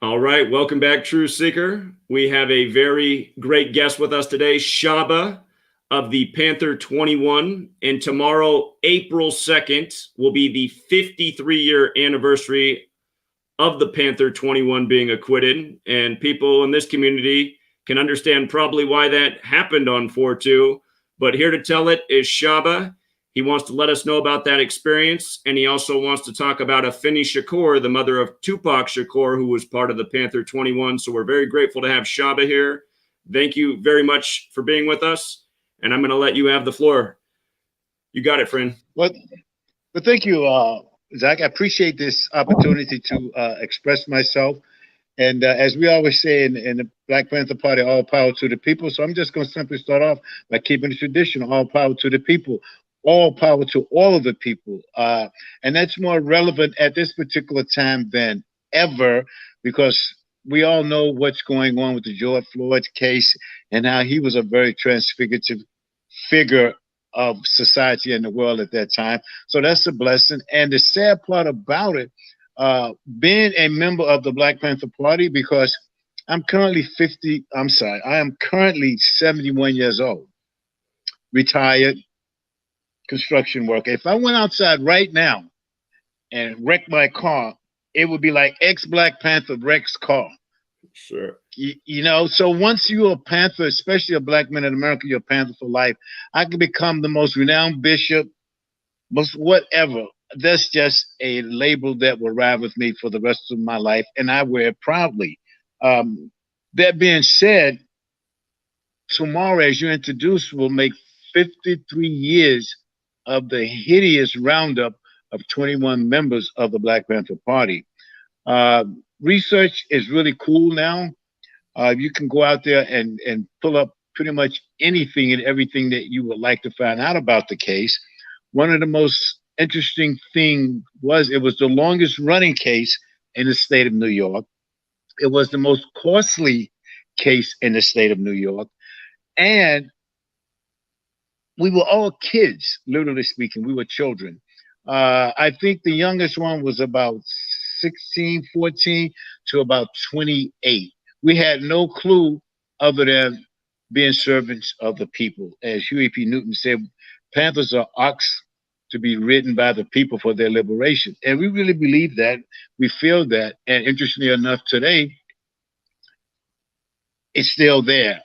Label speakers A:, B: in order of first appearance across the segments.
A: All right, welcome back, Truth Seeker. We have a very great guest with us today, Shaba of the Panther 21. And tomorrow, April 2nd, will be the 53-year anniversary of the Panther 21 being acquitted. And people in this community can understand probably why that happened on 4/2. But here to tell it is Shaba. He wants to let us know about that experience, and he also wants to talk about Afeni Shakur, the mother of Tupac Shakur, who was part of the Panther 21. So we're very grateful to have Shaba here. Thank you very much for being with us, and I'm going to let you have the floor. You got it, friend.
B: Well, thank you, Zach. I appreciate this opportunity to express myself. And as we always say in the Black Panther Party, all power to the people. So I'm just going to simply start off by keeping it traditional, all power to the people, all power to all of the people. And that's more relevant at this particular time than ever, because we all know what's going on with the George Floyd case and how he was a very transfigurative figure of society and the world at that time. So that's a blessing. And the sad part about it, being a member of the Black Panther Party, because I am currently 71 years old, retired construction worker. If I went outside right now and wrecked my car, it would be like ex-Black Panther wrecks car.
A: Sure.
B: You know, so once you're a Panther, especially a Black man in America, you're a Panther for life. I can become the most renowned bishop, most whatever. That's just a label that will ride with me for the rest of my life, and I wear it proudly. That being said, tomorrow, as you introduced, will make 53 years of the hideous roundup of 21 members of the Black Panther Party. Research is really cool now. You can go out there and pull up pretty much anything and everything that you would like to find out about the case. One of the most interesting thing was it was the longest running case in the state of New York. It was the most costly case in the state of New York. And we were all kids, literally speaking. We were children. I think the youngest one was about 16, 14 to about 28. We had no clue other than being servants of the people. As Huey P. Newton said, Panthers are ox to be ridden by the people for their liberation. And we really believe that. We feel that. And interestingly enough, today, it's still there.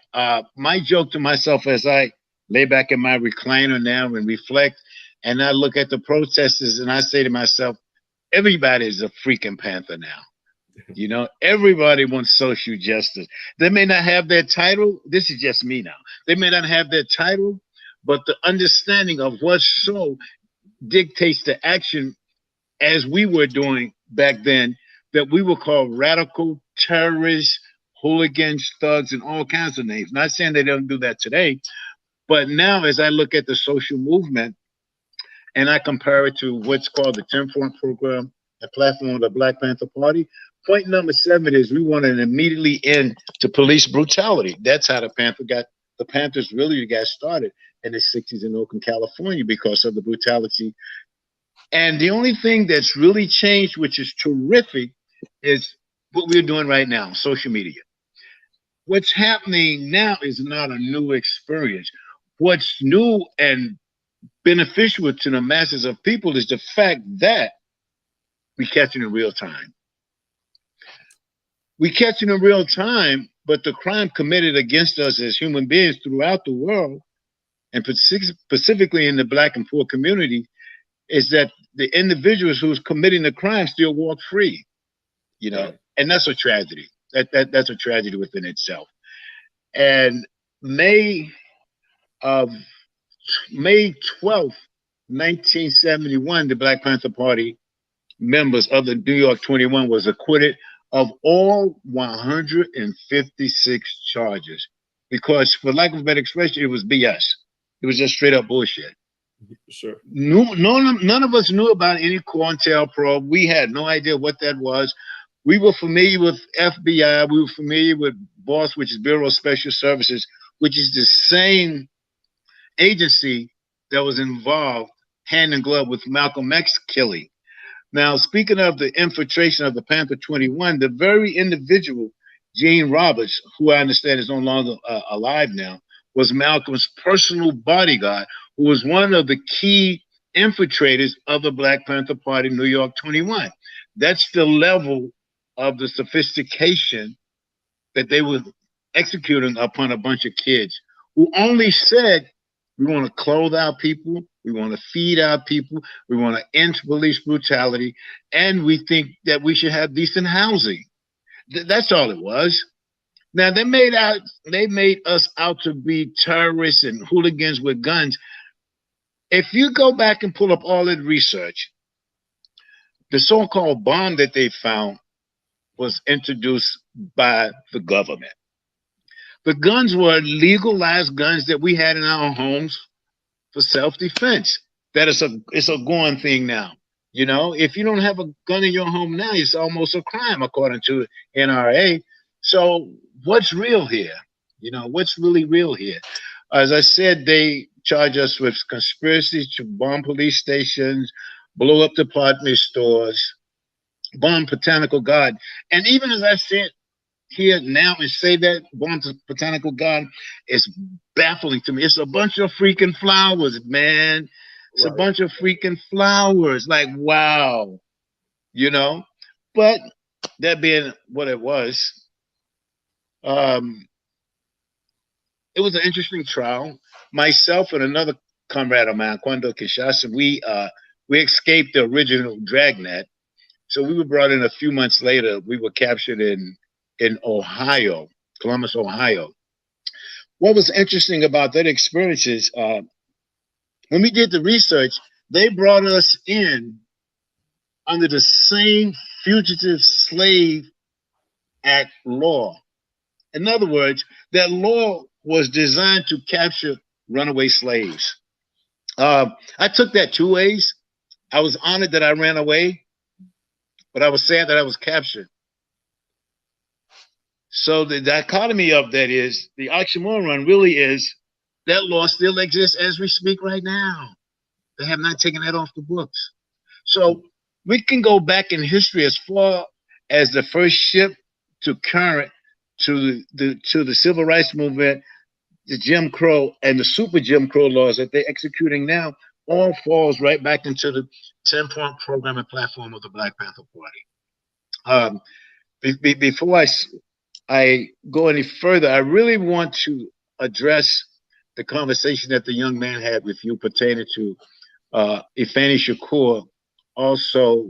B: My joke to myself as I lay back in my recliner now and reflect, and I look at the protesters and I say to myself, everybody is a freaking Panther now. You know, everybody wants social justice. They may not have their title. This is just me now. They may not have their title, but the understanding of what's so dictates the action, as we were doing back then, that we were called radical terrorists, hooligans, thugs, and all kinds of names. Not saying they don't do that today, but now as I look at the social movement and I compare it to what's called the 10-point program, the platform of the Black Panther Party, point number 7 is we want an immediately end to police brutality. That's how the Panthers really got started in the 60s in Oakland, California, because of the brutality. And the only thing that's really changed, which is terrific, is what we're doing right now, social media. What's happening now is not a new experience. What's new and beneficial to the masses of people is the fact that we catch it in real time. We catch it in real time, but the crime committed against us as human beings throughout the world, and specifically in the Black and poor community, is that the individuals who's committing the crime still walk free, you know, and that's a tragedy. That's a tragedy within itself. And May 12th, 1971, the Black Panther Party members of the New York 21 was acquitted of all 156 charges, because, for lack of a better expression, it was BS. It was just straight up bullshit.
A: Sure.
B: None of us knew about any COINTELPRO. We had no idea what that was. We were familiar with FBI. We were familiar with BOSS, which is Bureau of Special Services, which is the same agency that was involved hand in glove with Malcolm X killing. Now, speaking of the infiltration of the Panther 21, the very individual, Gene Roberts, who I understand is no longer alive now, was Malcolm's personal bodyguard, who was one of the key infiltrators of the Black Panther Party New York 21. That's the level of the sophistication that they were executing upon a bunch of kids who only said, we want to clothe our people, we want to feed our people, we want to end police brutality, and we think that we should have decent housing. That's all it was. Now they made us out to be terrorists and hooligans with guns. If you go back and pull up all the research, the so-called bomb that they found was introduced by the government. The guns were legalized guns that we had in our homes for self-defense. That is it's a going thing now. You know, if you don't have a gun in your home now, it's almost a crime according to NRA. So what's real here? You know, what's really real here? As I said, they charge us with conspiracy to bomb police stations, blow up department stores, bomb botanical garden. And even as I said here now and say that bomb botanical garden is baffling to me. It's a bunch of freaking flowers, man. It's right. A bunch of freaking flowers. Like, wow. You know? But that being what it was, it was an interesting trial. Myself and another comrade of mine, Kwando Kishasa, we escaped the original dragnet. So we were brought in a few months later. We were captured in Ohio, Columbus, Ohio. What was interesting about that experience is when we did the research, they brought us in under the same Fugitive Slave Act law. In other words, that law was designed to capture runaway slaves. I took that two ways. I was honored that I ran away, but I was sad that I was captured. So the dichotomy of that is, the oxymoron really is, that law still exists as we speak right now. They have not taken that off the books. So we can go back in history as far as the first ship to current, to the civil rights movement, the Jim Crow, and the super Jim Crow laws that they're executing now, all falls right back into the 10-point program and platform of the Black Panther Party. Before I go any further, I really want to address the conversation that the young man had with you pertaining to Ifeanyi Shakur, also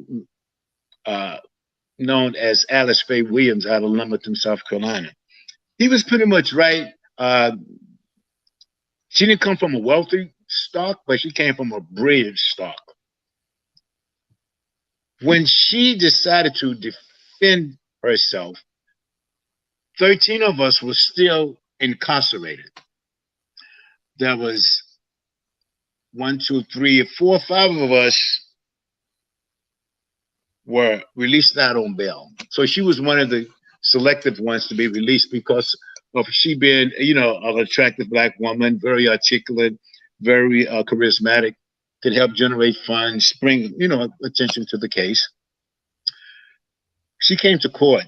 B: known as Alice Faye Williams out of Lumberton, South Carolina. He was pretty much right. She didn't come from a wealthy stock, but she came from a brilliant stock. When she decided to defend herself, 13 of us were still incarcerated. There was 1, 2, 3, 4, 5 of us were released out on bail. So she was one of the selective ones to be released because of she being, you know, an attractive Black woman, very articulate, very charismatic, could help generate funds, bring, you know, attention to the case. She came to court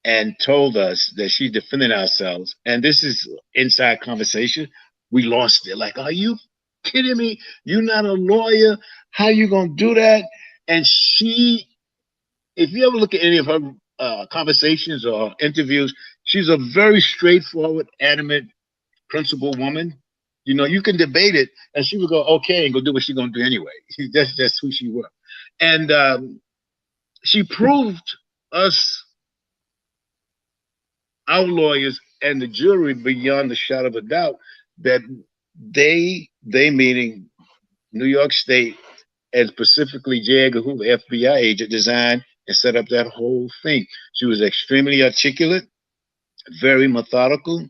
B: and told us that she defended ourselves. And this is inside conversation. We lost it. Like, are you kidding me? You're not a lawyer. How you gonna do that? And she, if you ever look at any of her conversations or interviews, she's a very straightforward, adamant, principled woman. You know, you can debate it, and she would go, okay, and go do what she's gonna do anyway. That's just who she was. And she proved us, our lawyers and the jury, beyond the shadow of a doubt, that they meaning New York State, and specifically J. Edgar Hoover, FBI agent, designed and set up that whole thing. She was extremely articulate, very methodical,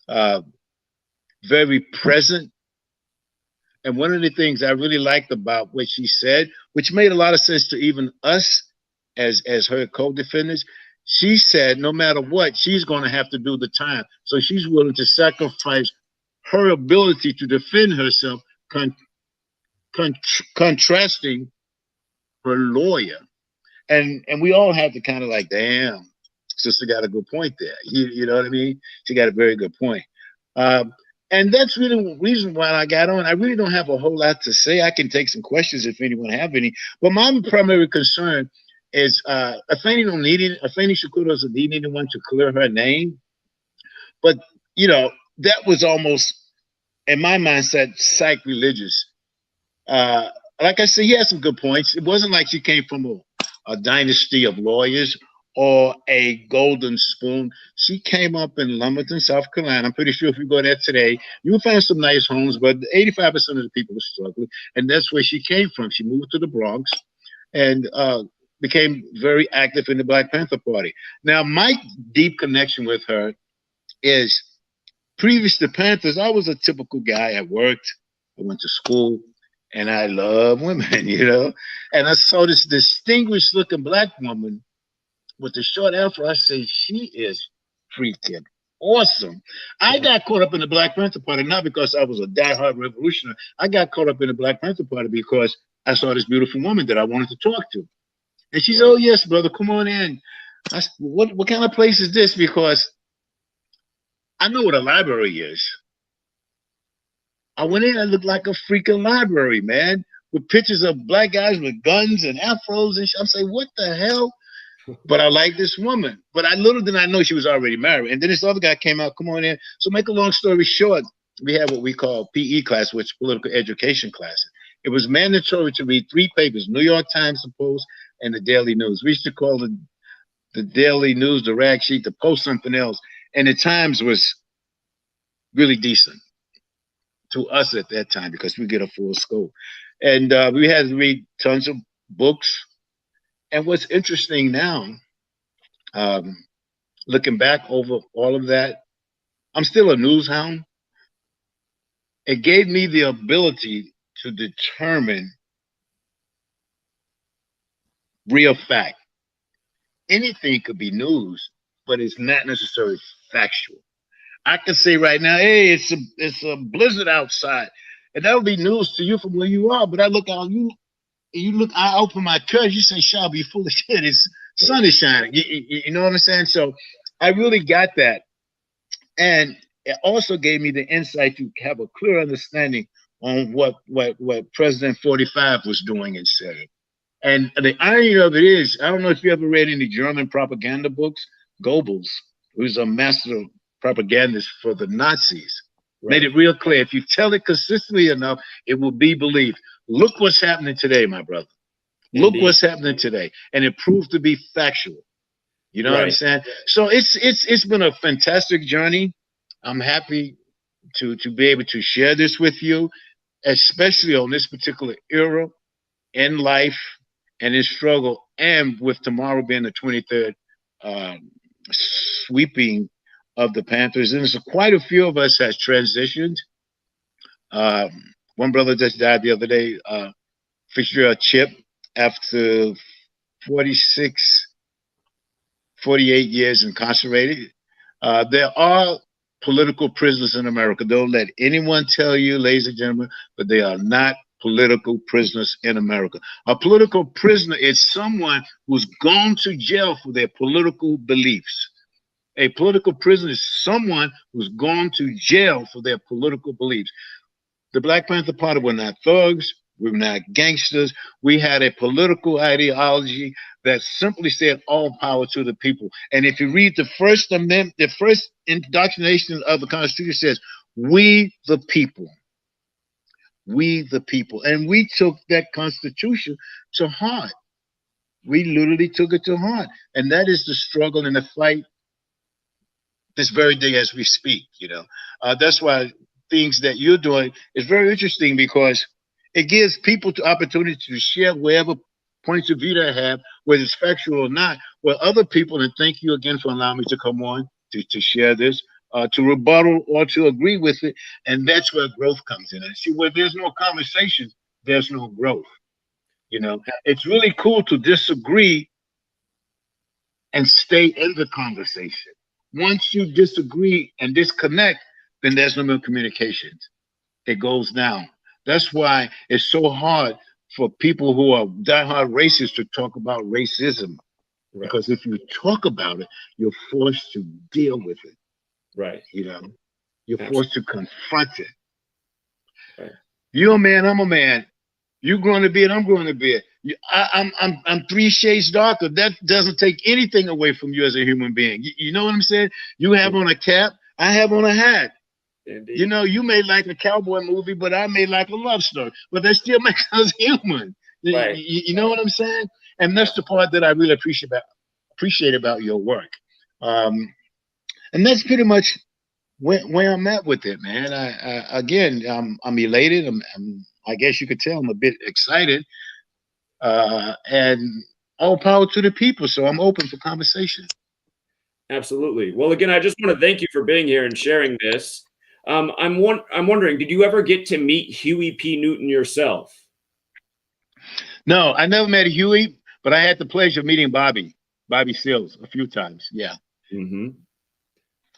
B: very present. And one of the things I really liked about what she said, which made a lot of sense to even us as her co-defendants, she said no matter what, she's going to have to do the time. So she's willing to sacrifice her ability to defend herself, contrasting her lawyer. And we all had to kind of like, damn, sister got a good point there. You know what I mean? She got a very good point. Um, and that's really the reason why I got on. I really don't have a whole lot to say. I can take some questions if anyone have any. But my primary concern is Afeni don't need it. Afeni Shakur doesn't need anyone to clear her name. But, you know, that was almost, in my mindset, sacrilegious. Like I said, he had some good points. It wasn't like she came from a dynasty of lawyers or a golden spoon. She came up in Lumberton, South Carolina. I'm pretty sure if you go there today, you'll find some nice homes, but 85% of the people are struggling. And that's where she came from. She moved to the Bronx and became very active in the Black Panther Party. Now, my deep connection with her is previous to Panthers, I was a typical guy. I worked, I went to school, and I love women, you know. And I saw this distinguished looking Black woman with the short afro. I say, she is freaking awesome. I got caught up in the Black Panther Party, not because I was a diehard revolutionary. I got caught up in the Black Panther Party because I saw this beautiful woman that I wanted to talk to. And she said, oh, yes, brother, come on in. I said, what kind of place is this? Because I know what a library is. I went in, I looked like a freaking library, man, with pictures of Black guys with guns and afros and shit. I'm saying, what the hell? But I like this woman. But little did I know she was already married. And then this other guy came out, come on in. So make a long story short, we had what we call PE class, which is political education class. It was mandatory to read 3 papers, New York Times, the Post, and the Daily News. We used to call the Daily News, the rag sheet, the Post something else. And the Times was really decent to us at that time because we get a full scope. And we had to read tons of books. And what's interesting now, looking back over all of that, I'm still a news hound. It gave me the ability to determine real fact. Anything could be news, but it's not necessarily factual. I can say right now, hey, it's a blizzard outside, and that'll be news to you from where you are. But I look out, I open my curtains, you say, Shaba, you full of shit. It's sun is shining. You know what I'm saying? So I really got that, and it also gave me the insight to have a clear understanding on what President 45 was doing and saying. And the irony of it is, I don't know if you ever read any German propaganda books. Goebbels, who's a master propagandist for the Nazis, made it real clear. If you tell it consistently enough, it will be believed. Look what's happening today, my brother. Look what's happening today. And it proved to be factual. You know what I'm saying? So it's been a fantastic journey. I'm happy to be able to share this with you, especially on this particular era in life and in struggle, and with tomorrow being the 23rd sweeping of the Panthers. And so quite a few of us has transitioned. One brother just died the other day, Fitzgerald Chip, after 48 years incarcerated. There are political prisoners in America. Don't let anyone tell you, ladies and gentlemen, but they are not political prisoners in America. A political prisoner is someone who's gone to jail for their political beliefs. A political prisoner is someone who's gone to jail for their political beliefs. The Black Panther Party were not thugs. We were not gangsters. We had a political ideology that simply said all power to the people. And if you read the First Amendment, the first indoctrination of the Constitution says, we the people. We the people. And we took that Constitution to heart. We literally took it to heart. And that is the struggle and the fight this very day as we speak, you know. That's why things that you're doing is very interesting, because it gives people the opportunity to share whatever points of view they have, whether it's factual or not, with other people. And thank you again for allowing me to come on to share this, to rebuttal or to agree with it. And that's where growth comes in. And see, where there's no conversation, there's no growth. You know, it's really cool to disagree and stay in the conversation. Once you disagree and disconnect, then there's no more communications. It goes down. That's why it's so hard for people who are diehard racists to talk about racism.
A: Right.
B: Because if you talk about it, you're forced to deal with it.
A: Right.
B: You know, you're
A: Absolutely.
B: forced to confront it.
A: Right.
B: You're a man, I'm a man. You're growing a beard, I'm growing a beard. I'm 3 shades darker. That doesn't take anything away from you as a human being. You know what I'm saying? You have on a cap, I have on a hat.
A: Indeed.
B: You know, you may like a cowboy movie, but I may like a love story. But that still makes us human.
A: Right.
B: You know what I'm saying? And that's the part that I really appreciate about your work. And that's pretty much where I'm at with it, man. Again, I'm elated. I guess you could tell I'm a bit excited. And all power to the people. So I'm open for conversation.
A: Absolutely. Well, again, I just want to thank you for being here and sharing this. I'm wondering, did you ever get to meet Huey P. Newton yourself?
B: No, I never met Huey, but I had the pleasure of meeting Bobby Seals a few times. Yeah.
A: Mm-hmm.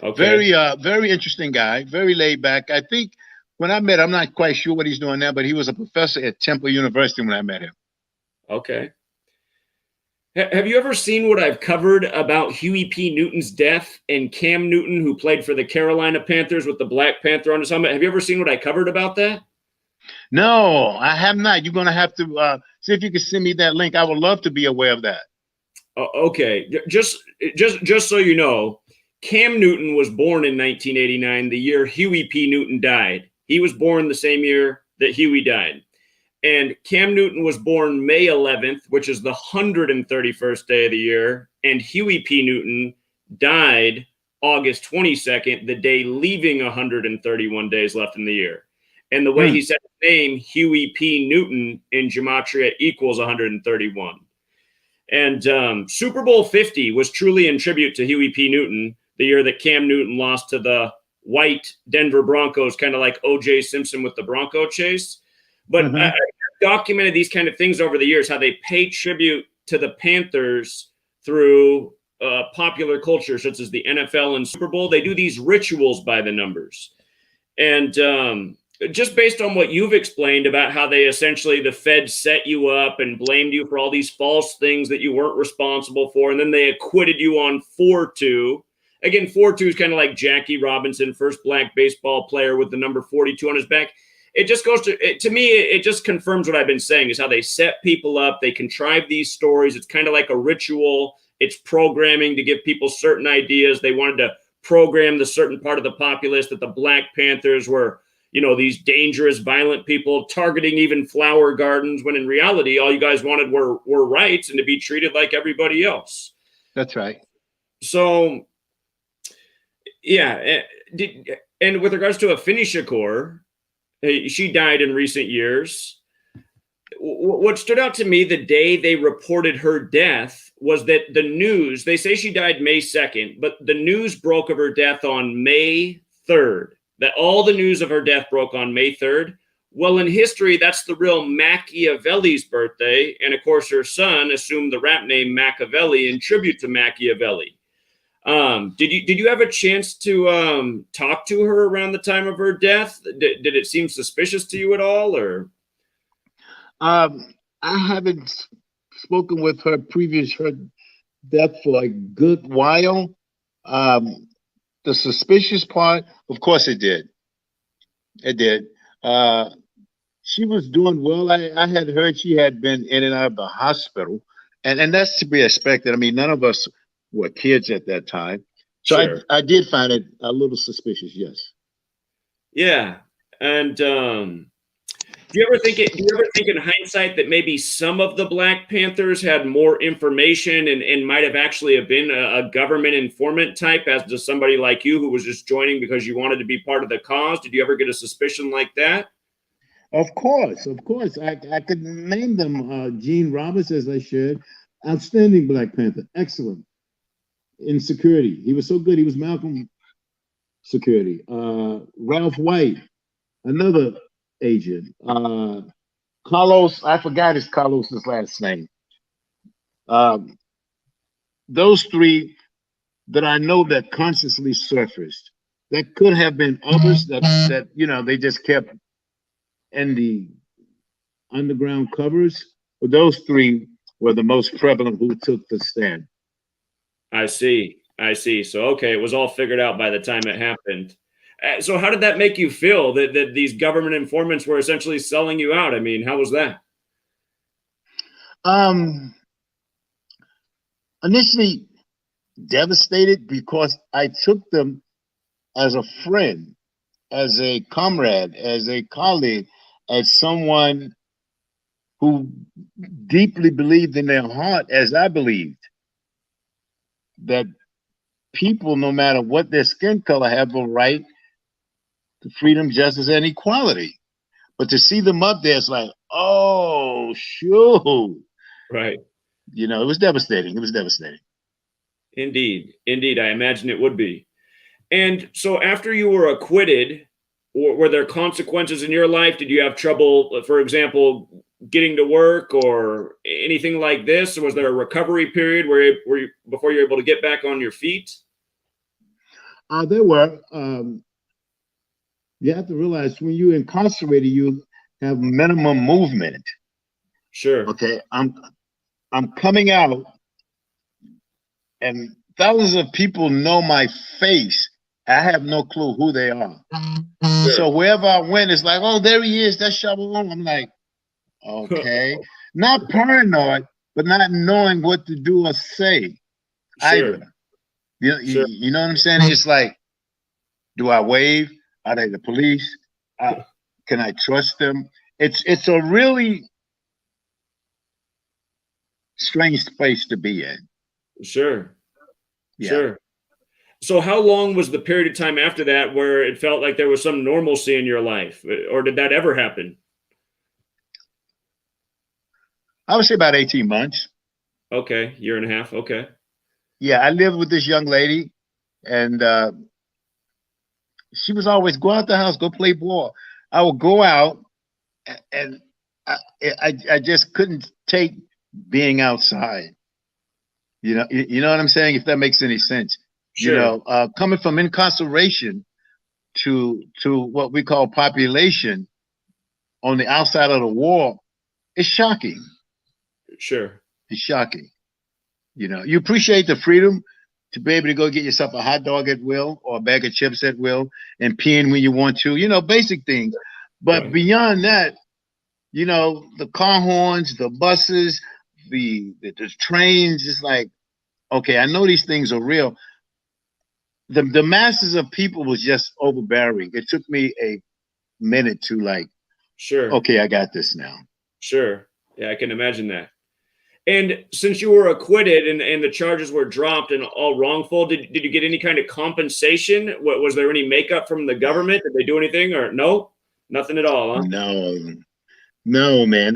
A: Okay.
B: Very interesting guy, very laid back. I think when I met him, I'm not quite sure what he's doing now, but he was a professor at Temple University when I met him.
A: Okay. Have you ever seen what I've covered about Huey P. Newton's death and Cam Newton, who played for the Carolina Panthers with the Black Panther on his helmet? Have you ever seen what I covered about that?
B: No, I have not. You're going to have to see if you can send me that link. I would love to be aware of that.
A: Okay. Just so you know, Cam Newton was born in 1989, the year Huey P. Newton died. He was born the same year that Huey died. And Cam Newton was born May 11th, which is the 131st day of the year. And Huey P. Newton died August 22nd, the day leaving 131 days left in the year. And the way he said his name, Huey P. Newton, in Gematria equals 131. And Super Bowl 50 was truly in tribute to Huey P. Newton, the year that Cam Newton lost to the white Denver Broncos, kind of like O.J. Simpson with the Bronco chase. But I documented these kind of things over the years, how they pay tribute to the Panthers through popular culture, such as the NFL and Super Bowl. They do these rituals by the numbers. And just based on what you've explained about how they essentially, the Fed set you up and blamed you for all these false things that you weren't responsible for, and then they acquitted you on 4-2. Again, 4-2 is kind of like Jackie Robinson, first black baseball player with the number 42 on his back. It just goes to me, it just confirms what I've been saying, is how they set people up. They contrive these stories. It's kind of like a ritual. It's programming to give people certain ideas. They wanted to program the certain part of the populace that the Black Panthers were, you know, these dangerous, violent people targeting even flower gardens, when in reality, all you guys wanted were rights and to be treated like everybody else.
B: That's right.
A: So, yeah. And with regards to Afeni Shakur, she died in recent years. What stood out to me the day they reported her death was that the news, they say she died May 2nd, but the news broke of her death on May 3rd, that all the news of her death broke on May 3rd. Well, in history, that's the real Machiavelli's birthday. And of course, her son assumed the rap name Machiavelli in tribute to Machiavelli. Did you have a chance to talk to her around the time of her death? Did it seem suspicious to you at all, or?
B: I haven't spoken with her her death for a good while. The suspicious part, of course, it did. It did. She was doing well. I had heard she had been in and out of the hospital, and that's to be expected. I mean, none of us were kids at that time. So sure. I did find it a little suspicious, yes.
A: Yeah. And do you ever think in hindsight that maybe some of the Black Panthers had more information and might have actually have been a government informant type, as to somebody like you who was just joining because you wanted to be part of the cause? Did you ever get a suspicion like that?
B: Of course. I could name them. Gene Roberts, as I should. Outstanding Black Panther. Excellent. In security. He was so good. He was Malcolm security. Ralph White, another agent. Carlos, I forgot Carlos's last name. Those three that I know that consciously surfaced. That could have been others that you know, they just kept in the underground covers. But those three were the most prevalent who took the stand.
A: I see. I see. So, okay, it was all figured out by the time it happened. So, how did that make you feel that these government informants were essentially selling you out? I mean, how was that?
B: Initially devastated because I took them as a friend, as a comrade, as a colleague, as someone who deeply believed in their heart, as I believed, that people, no matter what their skin color, have a right to freedom, justice, and equality. But to see them up there, it's like, oh, shoot.
A: Right.
B: You know, it was devastating. It was devastating.
A: Indeed. Indeed. I imagine it would be. And so, after you were acquitted, were there consequences in your life? Did you have trouble, for example, getting to work or anything like this? Or was there a recovery period before you were able to get back on your feet?
B: There were. You have to realize when you're incarcerated, you have minimum movement.
A: Sure.
B: Okay, I'm coming out, and thousands of people know my face. I have no clue who they are. Sure. So wherever I went, it's like, oh, there he is. That's Shaba. I'm like, okay, not paranoid, but not knowing what to do or say.
A: Sure.
B: Sure. You know what I'm saying? It's like, do I wave? Are they the police? Can I trust them? It's a really strange space to be in.
A: Sure.
B: Yeah.
A: Sure. So how long was the period of time after that where it felt like there was some normalcy in your life? Or did that ever happen?
B: I would say about 18 months.
A: Okay. Year and a half. Okay.
B: Yeah. I lived with this young lady, and she was always, go out the house, go play ball. I would go out, and I just couldn't take being outside. You know what I'm saying? If that makes any sense.
A: Sure.
B: You know, coming from incarceration to what we call population on the outside of the wall, it's shocking.
A: Sure.
B: It's shocking. You know, you appreciate the freedom to be able to go get yourself a hot dog at will or a bag of chips at will and pee in when you want to, you know, basic things. But beyond that, you know, the car horns, the buses, the trains, it's like, okay, I know these things are real. The masses of people was just overbearing. It took me a minute to like,
A: sure,
B: okay, I got this now.
A: Sure. Yeah, I can imagine that. And since you were acquitted and the charges were dropped and all wrongful, did you get any kind of compensation? Was there any makeup from the government? Did they do anything or no? Nothing at all, huh?
B: No, man.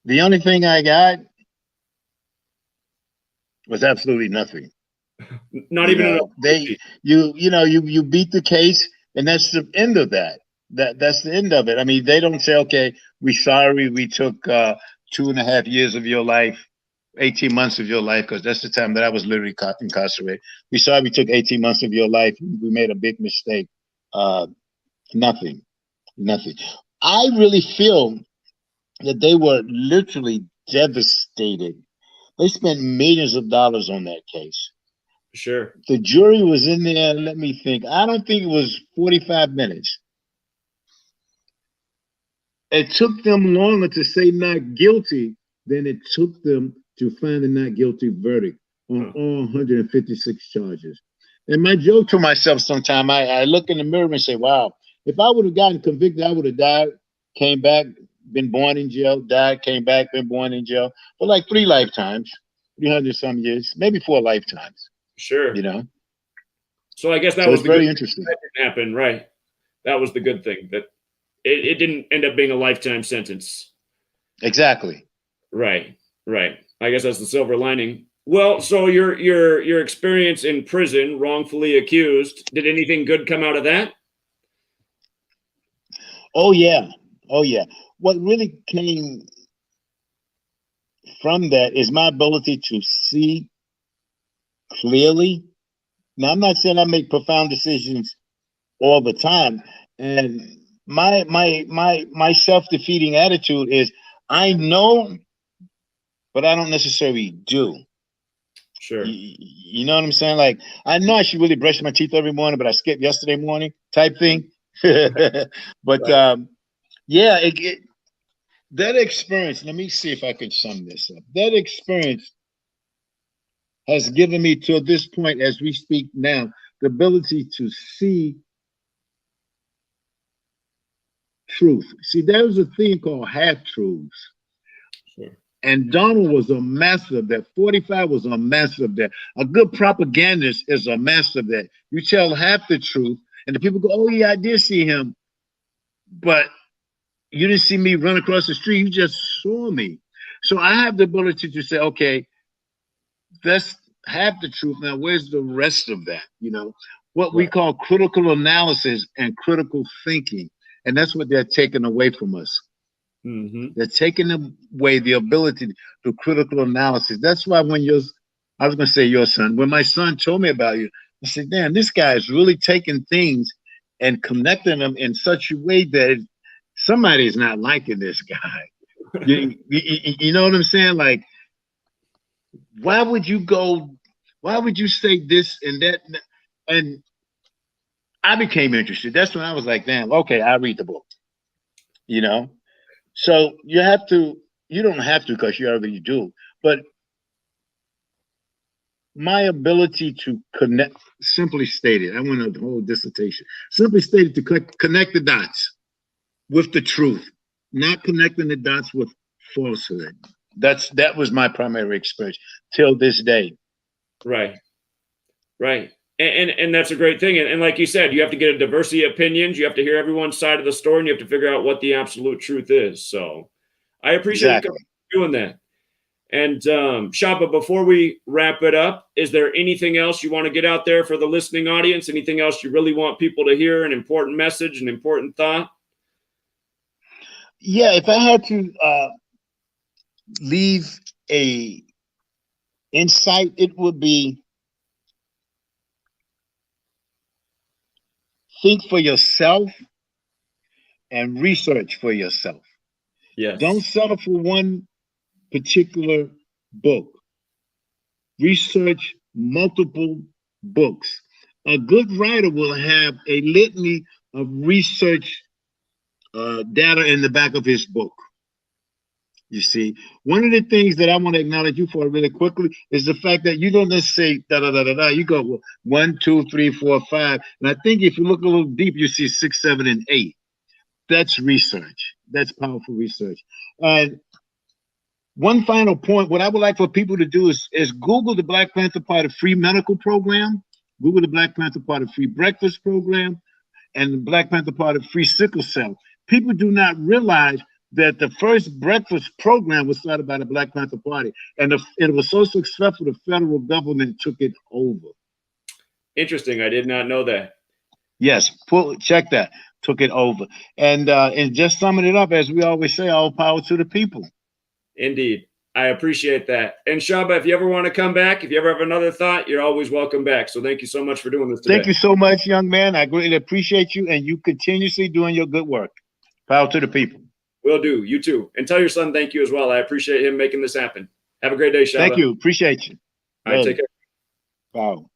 B: The only thing I got was absolutely nothing.
A: Not even an
B: you beat the case, and that's the end of that. That's the end of it. I mean, they don't say, okay, we're sorry, we took 2.5 years of your life, 18 months of your life, because that's the time that I was literally incarcerated. We're sorry we took 18 months of your life. We made a big mistake. Nothing. I really feel that they were literally devastated. They spent millions of dollars on that case.
A: Sure.
B: The jury was in there, let me think. I don't think it was 45 minutes. It took them longer to say not guilty than it took them to find a not guilty verdict on all 156 charges. And my joke to myself sometime, I look in the mirror and say, wow, if I would have gotten convicted, I would have died, came back, been born in jail, died, came back, been born in jail for like 3 lifetimes, 300 some years, maybe 4 lifetimes.
A: Sure.
B: You know?
A: So I guess that was
B: very interesting.
A: That didn't happen, right? That was the good thing, that it didn't end up being a lifetime sentence.
B: Exactly.
A: Right. I guess that's the silver lining. Well, so your experience in prison, wrongfully accused, did anything good come out of that?
B: Oh yeah. What really came from that is my ability to see clearly. Now, I'm not saying I make profound decisions all the time, and my self-defeating attitude is I know, but I don't necessarily do.
A: Sure.
B: You know what I'm saying? Like, I know I should really brush my teeth every morning, but I skipped yesterday morning type thing. But
A: Right.
B: yeah, that experience, let me see if I can sum this up. That experience has given me to this point, as we speak now, the ability to see truth. See, there's a thing called half truths.
A: Sure.
B: And Donald was a master of that. 45 was a master of that. A good propagandist is a master of that. You tell half the truth, and the people go, oh, yeah, I did see him. But you didn't see me run across the street. You just saw me. So I have the ability to say, okay, that's half the truth. Now, where's the rest of that? You know, what we
A: Right.
B: call critical analysis and critical thinking. And that's what they're taking away from us.
A: Mm-hmm.
B: They're taking away the ability to do critical analysis. That's why when I was going to say your son, when my son told me about you, I said, damn, this guy is really taking things and connecting them in such a way that somebody's not liking this guy. You know what I'm saying? Like, why would you say this and that? And I became interested. That's when I was like, damn, okay, I read the book, you know? So you don't have to because you already do, but my ability to connect, simply stated, I went a whole dissertation, simply stated to connect the dots with the truth, not connecting the dots with falsehood. That was my primary experience till this day.
A: Right. Right. And that's a great thing. And like you said, you have to get a diversity of opinions. You have to hear everyone's side of the story, and you have to figure out what the absolute truth is. So I appreciate you
B: Exactly.
A: doing that. And Shaba, before we wrap it up, is there anything else you want to get out there for the listening audience? Anything else you really want people to hear? An important message, an important thought?
B: Yeah, if I had to leave a insight, it would be think for yourself and research for yourself. Don't
A: Yes.
B: settle for one particular book. Research multiple books. A good writer will have a litany of research data in the back of his book. You see, one of the things that I want to acknowledge you for really quickly is the fact that you don't just say da da da da da. You go well, 1, 2, 3, 4, 5, and I think if you look a little deep, you see 6, 7, and 8. That's research. That's powerful research. And one final point, what I would like for people to do is Google the Black Panther Party free medical program, Google the Black Panther Party free breakfast program, and the Black Panther Party free sickle cell. People do not realize that the first breakfast program was started by the Black Panther Party, and it was so successful the federal government took it over.
A: Interesting. I did not know that.
B: Yes, check that. Took it over. And just summing it up, as we always say, all power to the people.
A: Indeed. I appreciate that. And Shaba, if you ever want to come back, if you ever have another thought, you're always welcome back. So thank you so much for doing this today.
B: Thank you so much, young man. I greatly appreciate you, and you continuously doing your good work. Power to the people.
A: Will do. You too. And tell your son thank you as well. I appreciate him making this happen. Have a great day, Shaba.
B: Thank you. Appreciate you.
A: All right, take care.
B: Wow.